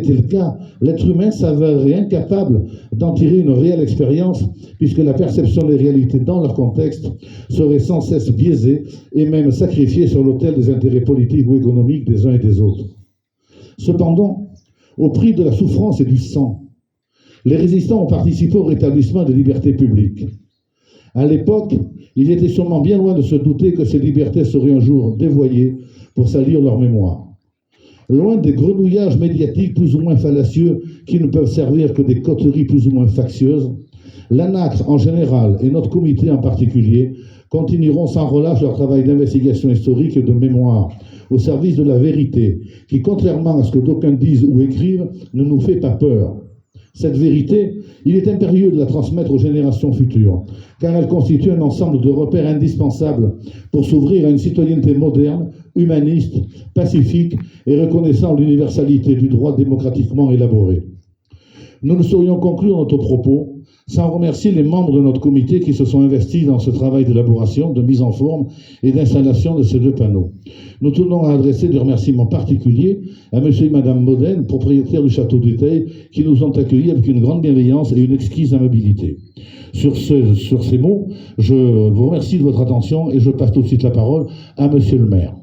tel était le cas, l'être humain s'avérerait incapable d'en tirer une réelle expérience, puisque la perception des réalités dans leur contexte serait sans cesse biaisée et même sacrifiée sur l'autel des intérêts politiques ou économiques des uns et des autres. Cependant, au prix de la souffrance et du sang, les résistants ont participé au rétablissement des libertés publiques. À l'époque, ils étaient sûrement bien loin de se douter que ces libertés seraient un jour dévoyées pour salir leur mémoire. Loin des grenouillages médiatiques plus ou moins fallacieux qui ne peuvent servir que des coteries plus ou moins factieuses, l'ANACRE en général et notre comité en particulier continueront sans relâche leur travail d'investigation historique et de mémoire au service de la vérité qui, contrairement à ce que d'aucuns disent ou écrivent, ne nous fait pas peur. Cette vérité, il est impérieux de la transmettre aux générations futures, car elle constitue un ensemble de repères indispensables pour s'ouvrir à une citoyenneté moderne, humaniste, pacifique et reconnaissant l'universalité du droit démocratiquement élaboré. Nous ne saurions conclure notre propos sans remercier les membres de notre comité qui se sont investis dans ce travail d'élaboration, de mise en forme et d'installation de ces deux panneaux. Nous tenons à adresser des remerciements particuliers à M. et Mme Modène, propriétaires du château d'Éteil, qui nous ont accueillis avec une grande bienveillance et une exquise amabilité. Sur ces mots, je vous remercie de votre attention et je passe tout de suite la parole à M. le maire.